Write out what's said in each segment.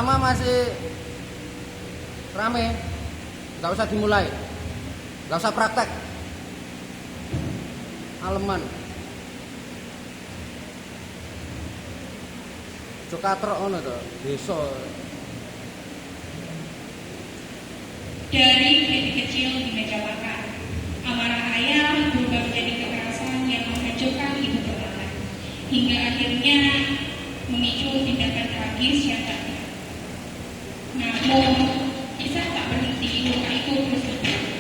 selama masih rame, nggak usah dimulai, nggak usah praktek, aleman. Cukatrok ono to, desa. Dari kritik kecil di meja makan, amarah ayah berubah menjadi kekerasan yang menghancurkan hidup perlahan, hingga akhirnya memicu tindakan tragis yang tak ada. Namun, kisah tak berhenti, luka itu terus berlanjut.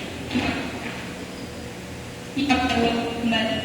Kita perlu kembali.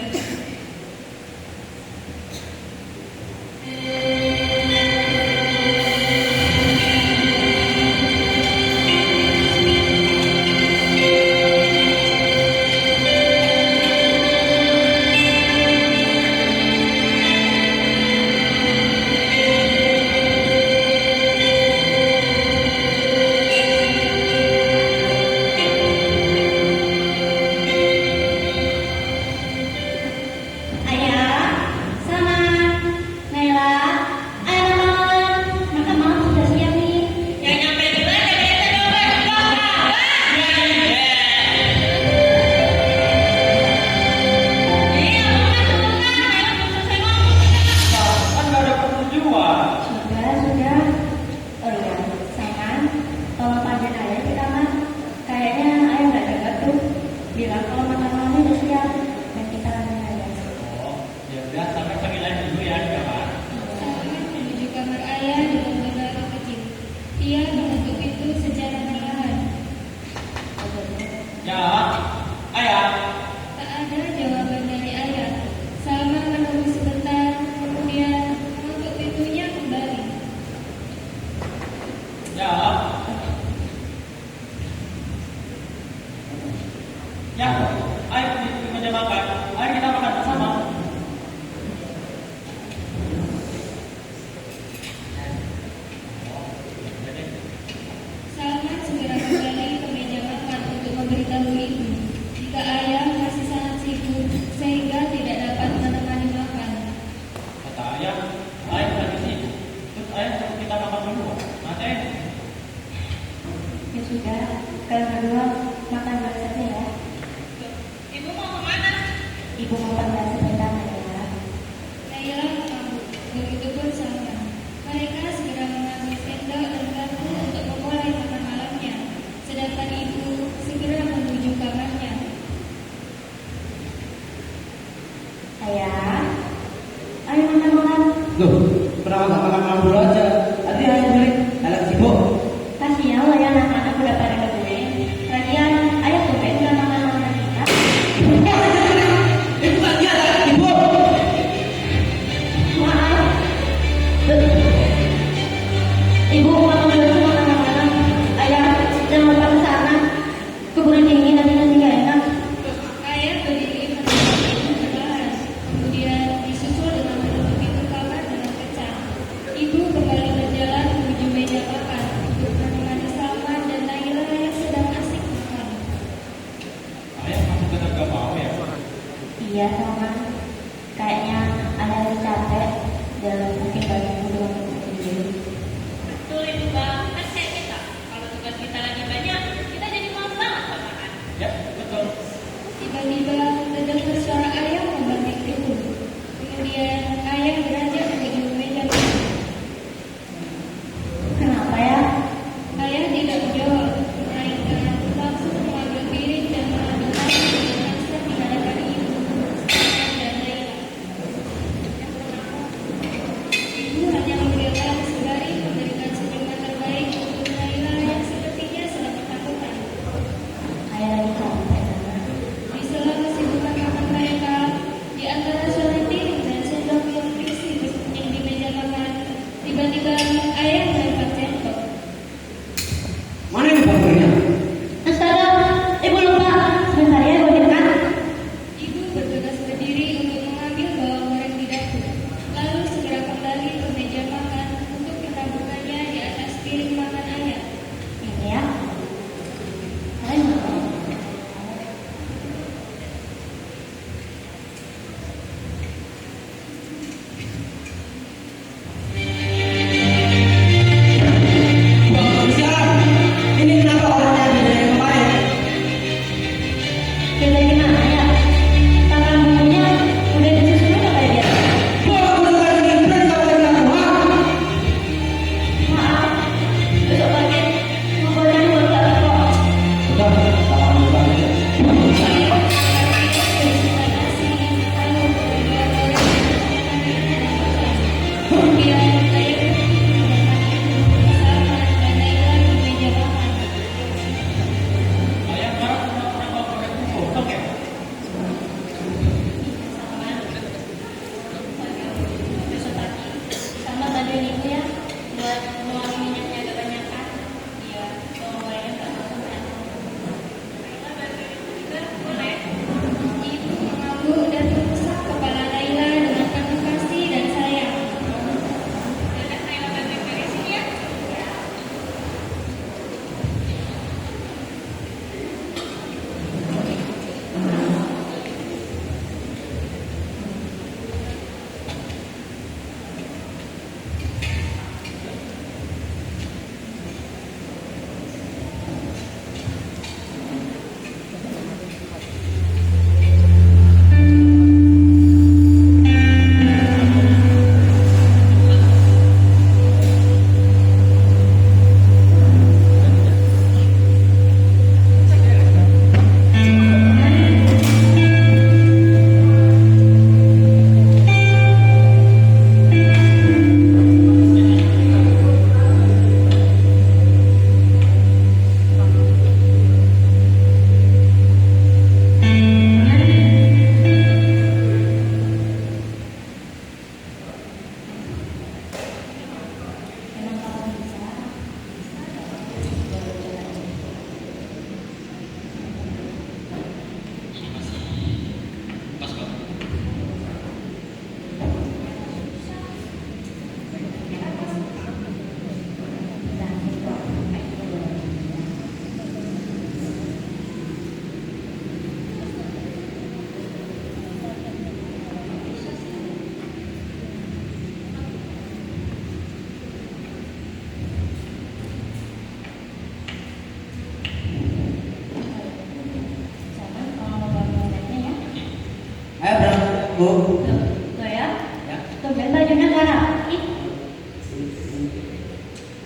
Bu. Tuh ya. Ya. Tumben bajunya gak rapi.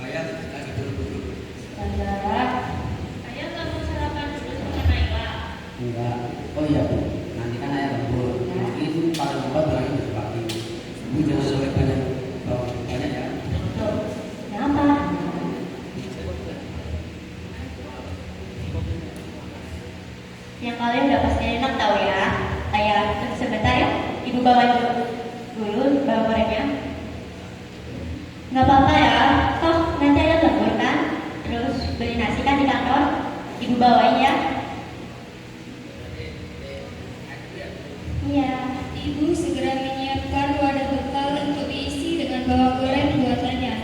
Ayah lagi buru-buru. Saudara. Ayah nggak mau sarapan dulu sama Naila. Enggak. Oh iya Bu, nanti kan ayah lembur. Mungkin paling lambat bilangnya besok pagi. Bu jangan sampai banyak banyak ya. Tuh. Kenapa? Yang kalian udah pasti enak tahu ya. Ayah tunggu sebentar ya. Ibu bawa dulu bawa gorengnya. Nggak apa-apa ya. Toh nanti ayah lembur kan. Terus beli nasi kan di kantor. Ibu bawain ya. Iya. Ibu segera menyiapkan wadah bekal untuk diisi dengan bawang goreng buatannya.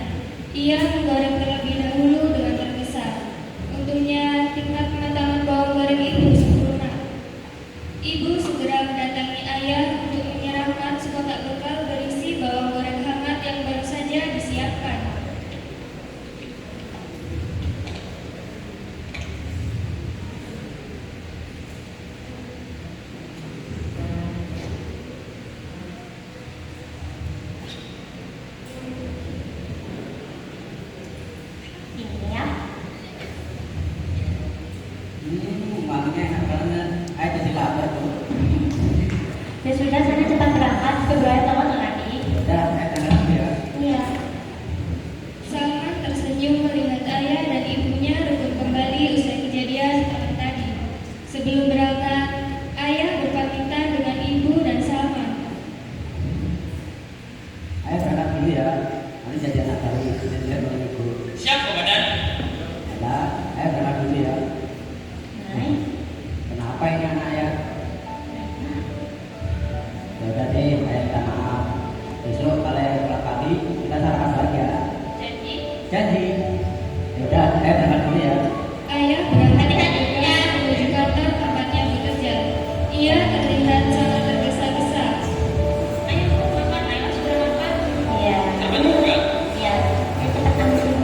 Ia menggoreng terlebih dahulu dengan tergesa. Untungnya tingkat kematangan bawang goreng itu sempurna. Ibu segera mendatangi ayah untuk menyerahkan sekotak bekal berisi bawang goreng hangat yang baru saja disiapkan. Ini ya. Wanginya enak banget. Ayah jadi lapar Bu. Ya sudah sana cepat berangkat. Keburu ayah teman lagi. Udah, ayah tanggal lagi ya. Iya. Salman tersenyum melihat ayah dan ibunya rukun kembali usai kejadian seperti tadi. Sebelum berangkat, ayah berpamitan dengan ibu dan Salman. Ayah berangkat dulu ya. Nanti jadi anak baru. Jadi baru Ibu. Siap, Komandan. Udah, ayah berangkat dulu ya. Nah. Kenapa ini anak ya? Ya udah deh, ayah minta maaf. Besok kalau ayah pulang pagi, kita sarapan lagi ya. Jadi. Jadi, ya udah, ayah berangkat dulu ya. Ayah berangkat juga menuju kantor tempatnya bekerja. Ia terlihat sangat tergesa-gesa. Ayo makan. Ayo sudah makan. Iya. Apa juga? Iya. Ayo cepat ambil.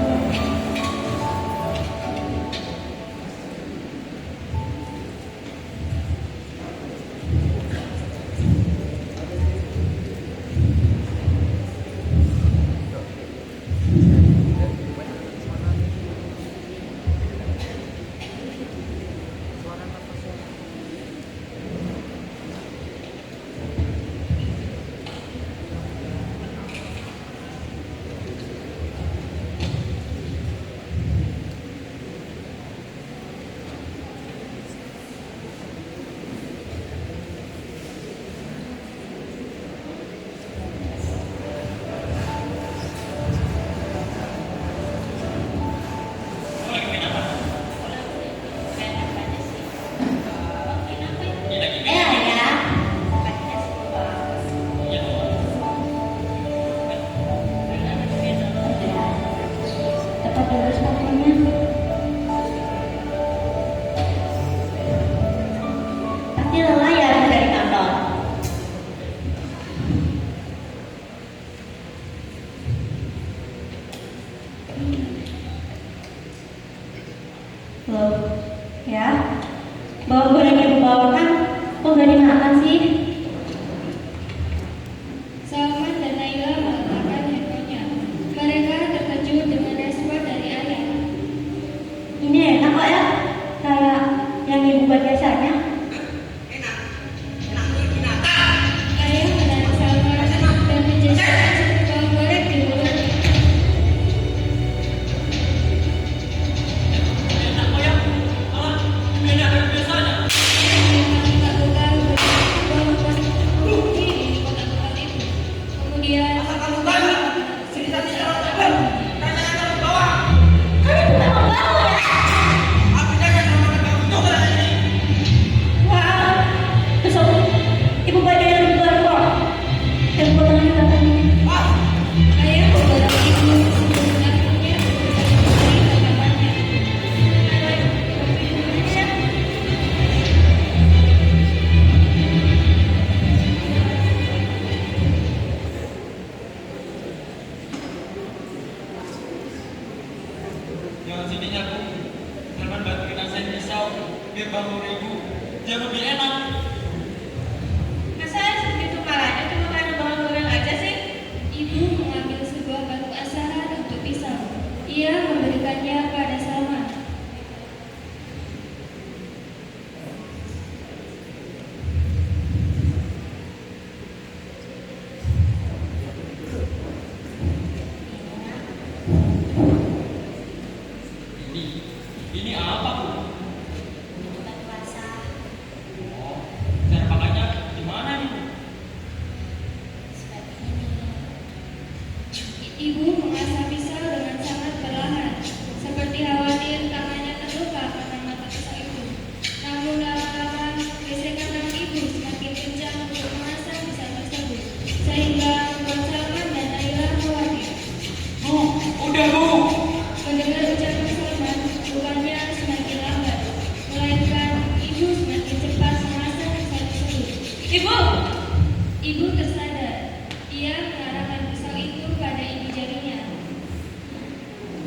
Cepat dulu sepatunya. Pasti lelah ya habis dari kantor. Loh, ya? Bawang goreng yang dibawakan kok gak dimakan sih? Salman dan Naila meletakkan handphonenya. Mereka terkejut dengan respon dari ayah. Ini enak kok ya, kayak yang ibu buat biasanya. Enak. Ibu! Ibu tersadar. Ia mengarahkan pisau itu pada ibu jarinya.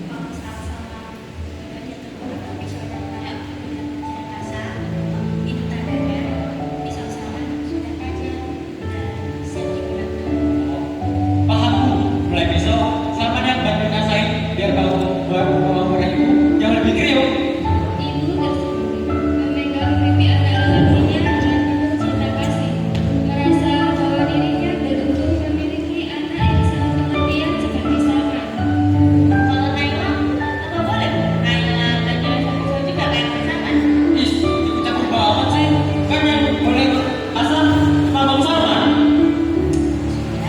Kalau sama-sama berarti terkena pisau dan kayak tidak kasar, itu tandanya pisau sama sudah tajam dan siap digunakan. Paham Bu, mulai besok Salman yang bantu rasain biar kau buat orang ibu yang lebih kriuk. Ibu tersebut memegang pipi anak lelakinya dengan penuh cinta kasih, merasa bahwa dirinya beruntung memiliki anak yang sangat pengertian seperti Salman. Kalau Naila, apa boleh Naila belajar pisau juga kayak sama? Is, ikut campur banget sih. Kan yang boleh asal Bang Salman.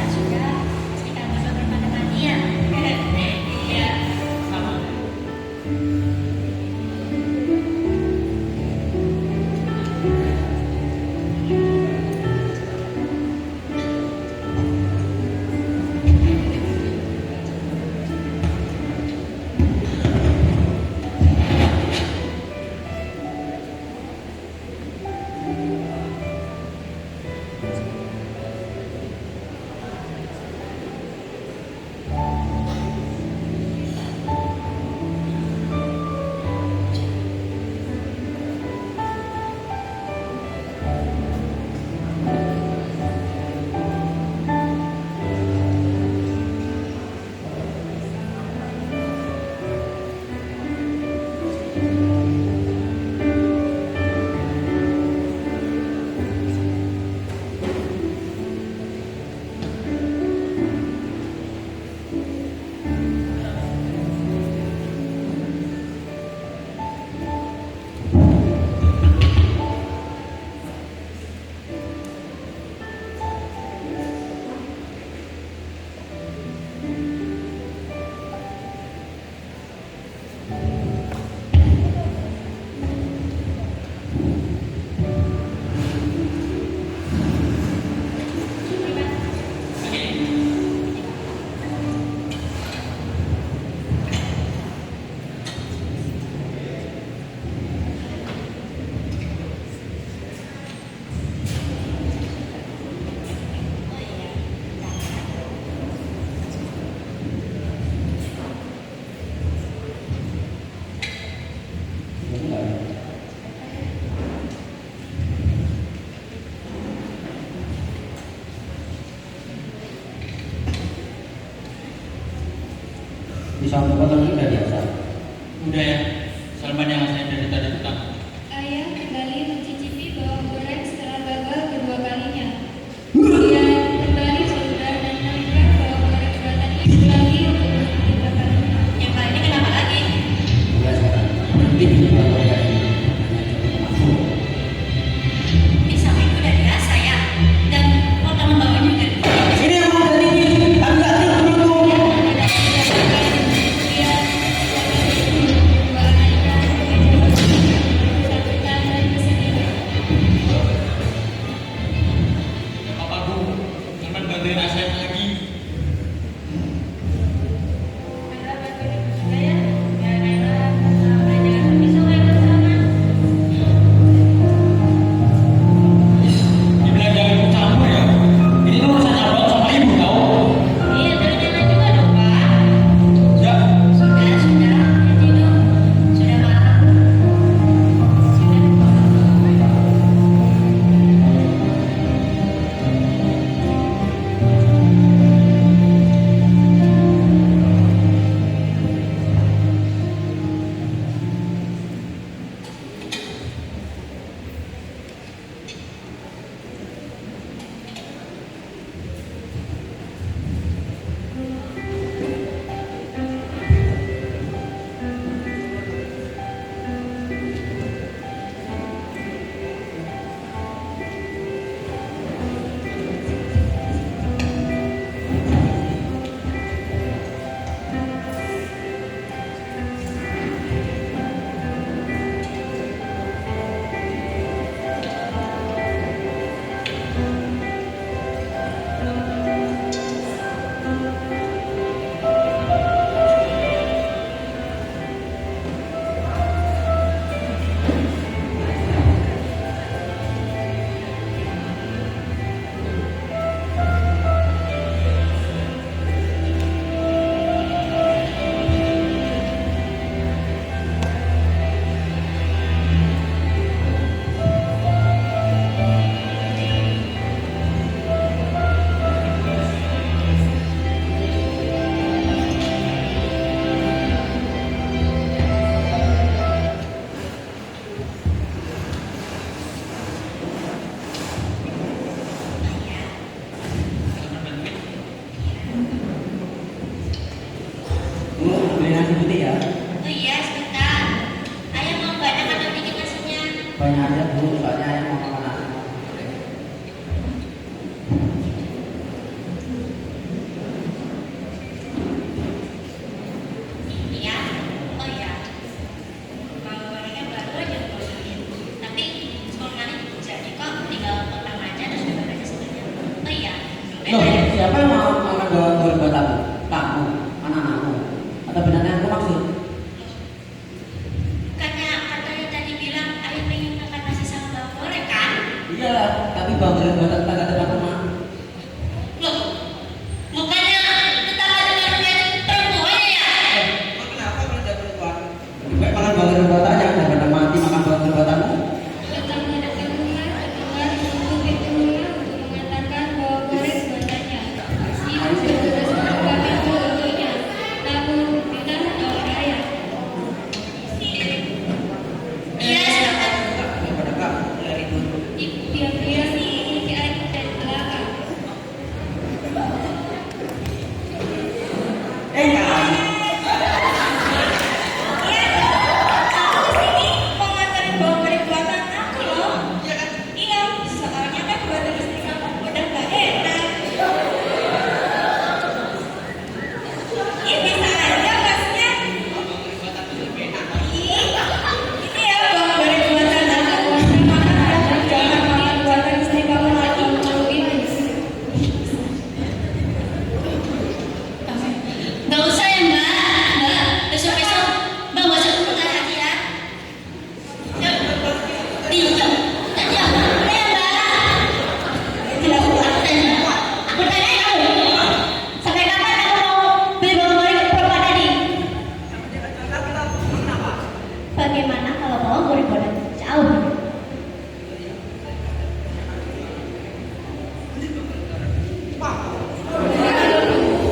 Sudah, pastikan bisa berpandang dia. Iya. Sama. Bisa potong ini udah biasa. Udah ya, Salman yang asalnya dari tadi tetap. Ayah kembali mencicipi bawang goreng setelah gagal kedua kalinya. Dia kembali saudara dan menemukan bawang goreng buatan ibu lagi untuk ketiga kalinya. Yang kali ini kenapa lagi? Udah sekarang. Berhenti di bawah dari Pisau itu udah biasa ya. Dan potongan bawahnya juga. ini yang mau dari ini, tapi nggak tidur tuh. Apa Bu? Salman bantuin Asep lagi. Naila bantuin ibu juga ya. Ya Naila belajar pisau kayak sama. Dibilang jangan ikut campur ya. Ini tuh urusan abang sama ibu tahu. Iya, dari Naila juga dong Pak. Ya, Sudah, jadi itu sudah malam. Sudah. siapa yang mau makan goreng buatanmu? Kamu, anak-anakmu, atau benar yang aku maksud? Katanya tadi bilang ayah pengen makan nasi sama bawang goreng kan? Iyalah, tapi bawang goreng buatan tetangga depan rumah. Loh, bukannya tetangga depan rumah itu perempuannya ya? Emang kenapa kalau dia perempuan? Lebih baik makan bawang goreng buatannya daripada mati makan bawang goreng buatanmu. Tetangga depan rumah keluar untuk pintu rumah untuk mengantarkan bawang goreng buatannya. Ibu bertugas membuka pintu untuknya, namun ditahan oleh ayah. Iya, silakan. Daripada kamu, ya itu. Ibu diam-diam mengikuti ayah dari belakang. Kan? Aku kesini mau nganterin bawang goreng buatan aku loh. Iya, soalnya kan buatan istri kamu udah gak enak. Iya, bisa aja masnya. Ih, ini ya bawang goreng buatan aku. Jangan makan buatan istri kamu lagi kalau ini. Gak usah ya mbak, besok-besok mbak gak usah kumpulkan lagi ya. Diam, tadi apa ya mbak? Tidak aku tanya, aku tanya kamu. Sampai kapan kamu mau beli bawang goreng perempuan tadi? Bagaimana kalau bawang goreng buatan jauh?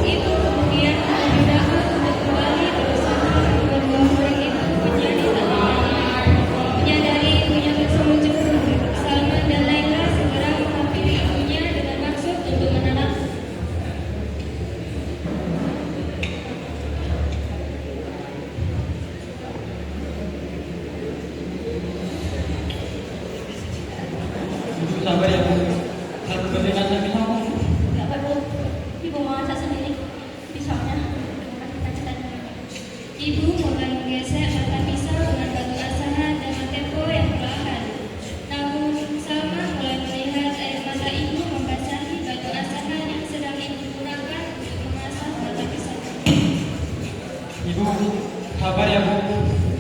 Itu kemudian lebih dahulu untuk kembali berusaha membuat bawang goreng itu menjadi tanaman. Menyadari ibunya tersebut cemburu, Salman dan Laila segera menghampiri ibunya dengan maksud untuk menenang. Sabar ya, Bu. Satu berikan lagi kamu. Gak perlu, ibu mau masak sendiri. Pisaunya, bukan kita cetak. Ibu mulai menggesek mata pisau dengan batu asahan dengan tempo yang perlahan. Namun Salman mulai melihat air mata ibu membasahi batu asahan yang sedang ibu gunakan untuk memasang mata pisau. Ibu, sabar ya, Bu.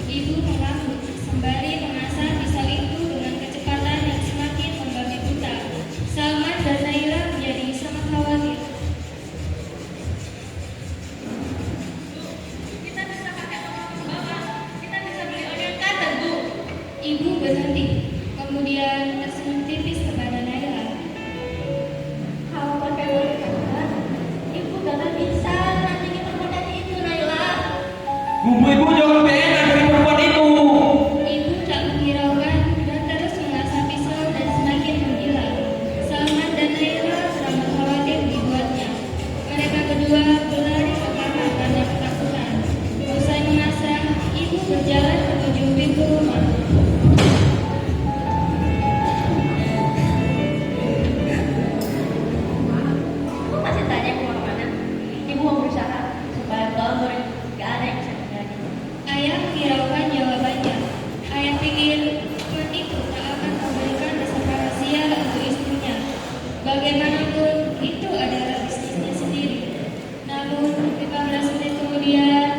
Ibu mengamuk sembari mengasah pisau itu dengan kecepatan yang semakin membabi buta. Salman dan Naila menjadi sangat khawatir. Kita bisa pakai toko bawah, kita bisa beli order kan tentu. Ibu berhenti, kemudian tersenyum tipis kepada Naila. Kalau pakai order kan, ibu gak akan bisa nanti perempuan tadi itu Naila. Bumbu ibu jauh lebih enak dari perempuan itu. Ibu tak menghiraukan dan terus mengasah pisau dan semakin menggila. Salman dan Naila teramat khawatir dibuatnya. Mereka berdua berlari ke kamar karena ketakutan. Usai mengasah, ibu berjalan menuju pintu rumah. Aku masih tanya mau kemana. Ibu mau berusaha supaya bawang goreng gak ada yang bisa tinggalin. Ayah menghiraukan jawabannya. Ayah pikir perempuan itu tak akan memberikan rasa rahasia untuk istrinya. Bagaimanapun, itu adalah bisnisnya sendiri. Namun, 15 menit kemudian,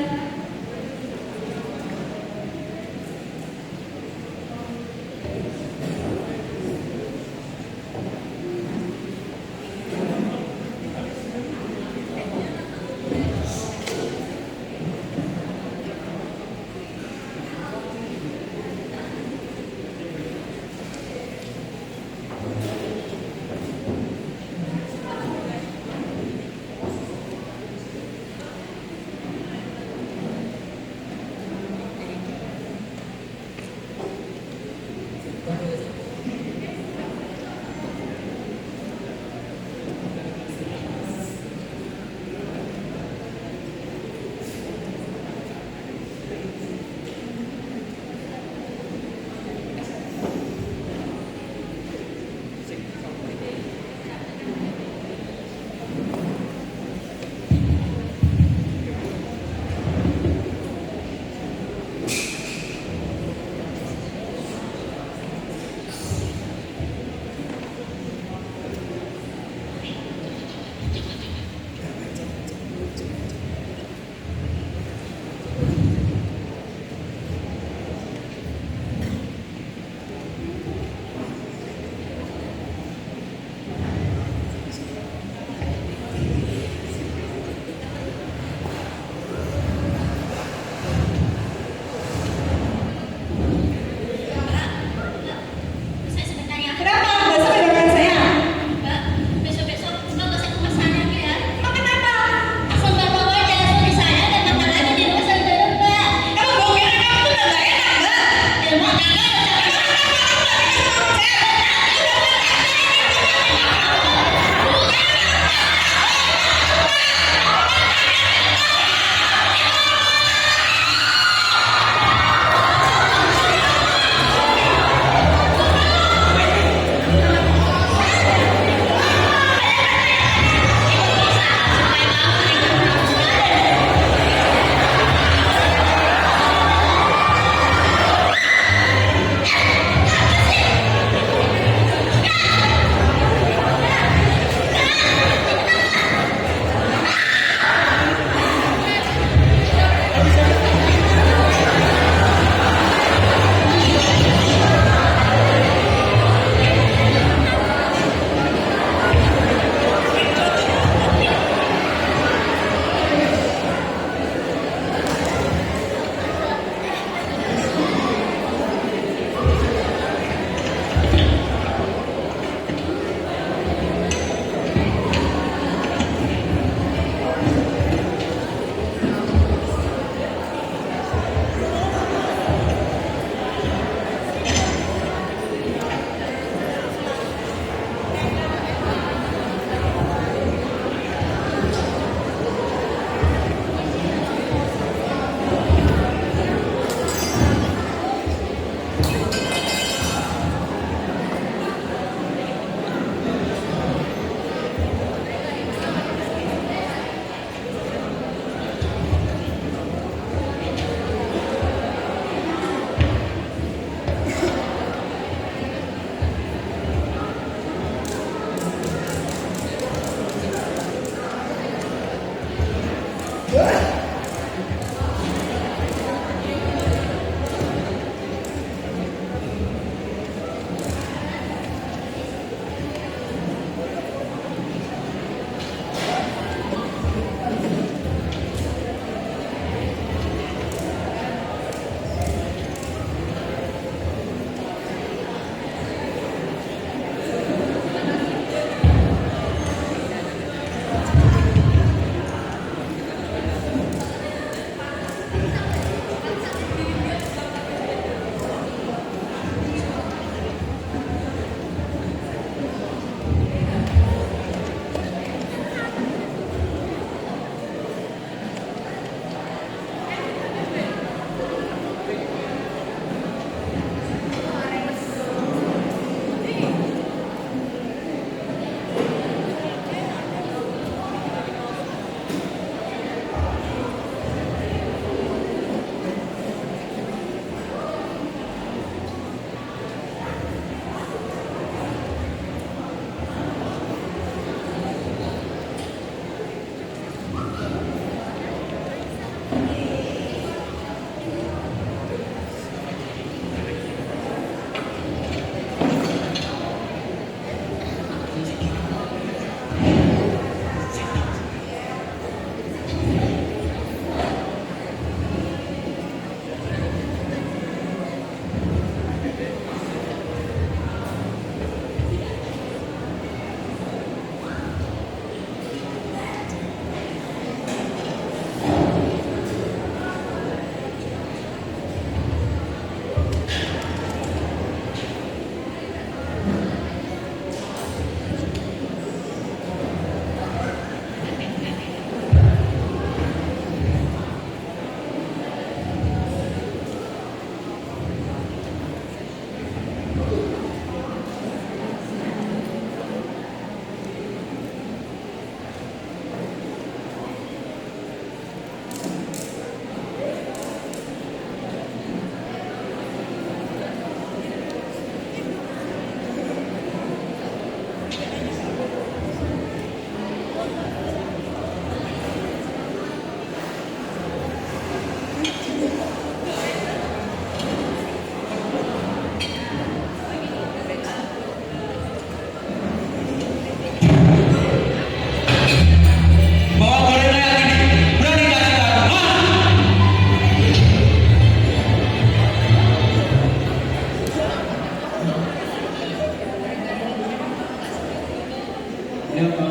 Ya Pak,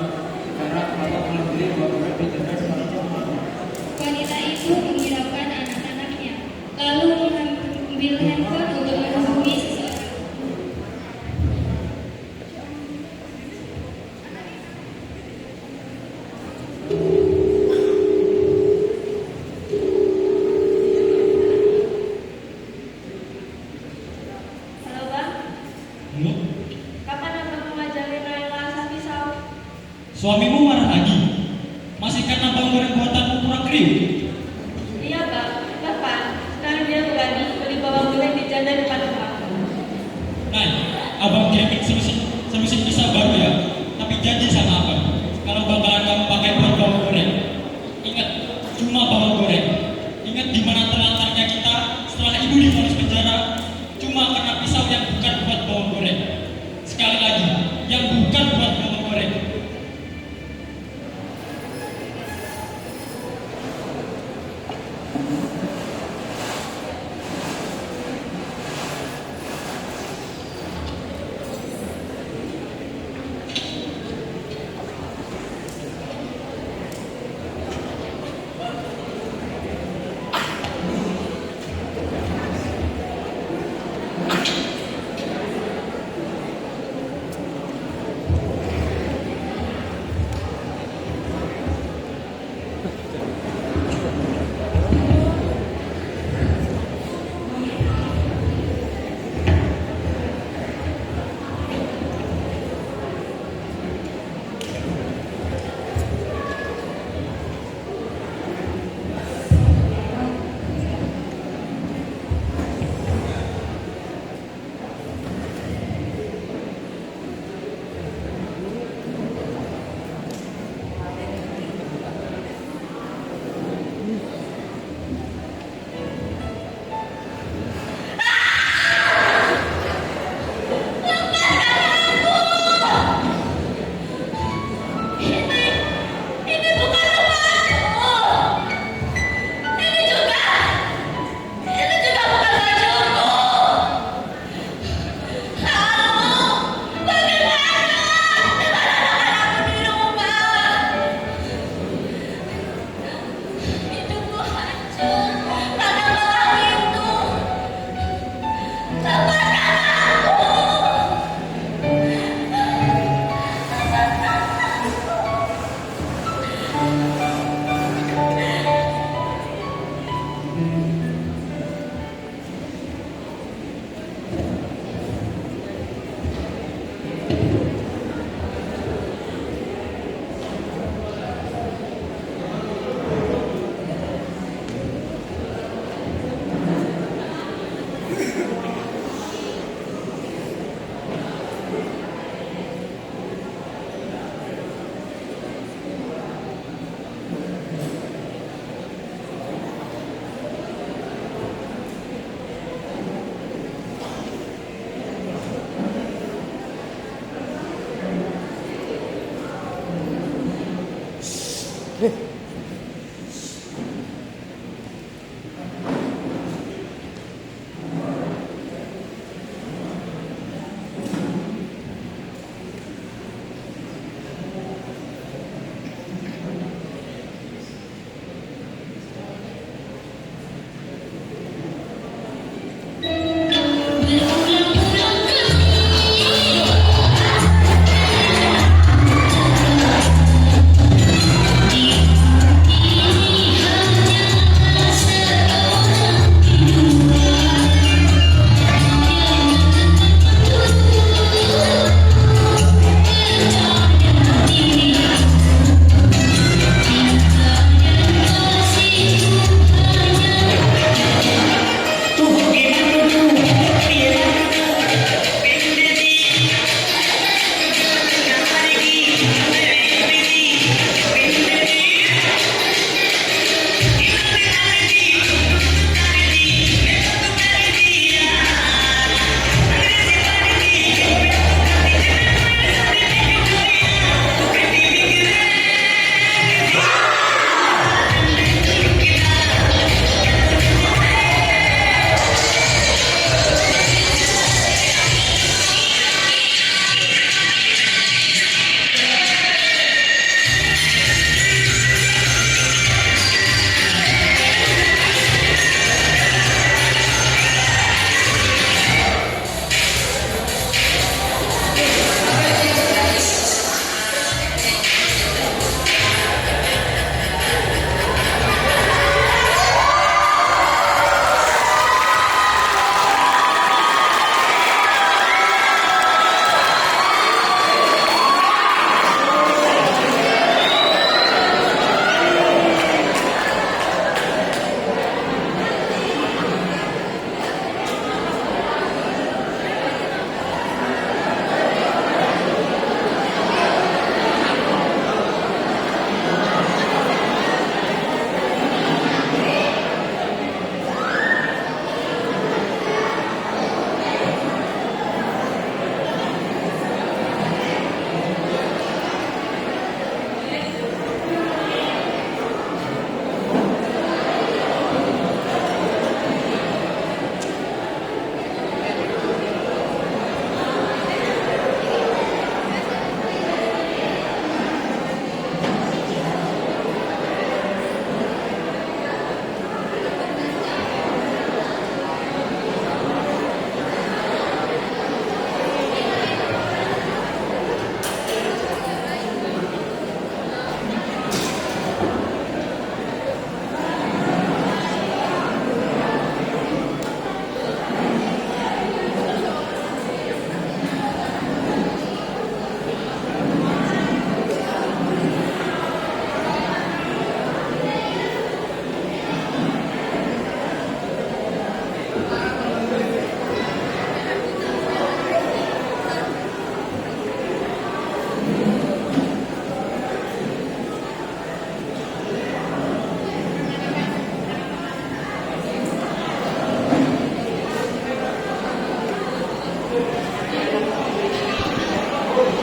karena Bapak telah beli buah goreng di tenda sekarang. Wanita itu menghiraukan anak-anaknya, lalu mengambil handphone untuk menghubungi seseorang. Halo Bang, kapan Abang mau ngajarin Naila asap pisau? Suamimu marah lagi? Masih karena bawang goreng buatanmu kurang kriuk? Iya Bang, kapan? Sekarang dia berani beli bawang goreng di janda depan rumah. Nah, abang kirimin solusi pisau baru ya. Tapi janji sama abang, kalau bakalan kamu pakai buat bawang goreng, ingat, cuma bawang goreng. Ingat di mana terlantarnya kita setelah ibu divonis penjara, cuma karena pisau yang bukan buat bawang goreng. Sekali lagi, yang bukan buat bawang goreng.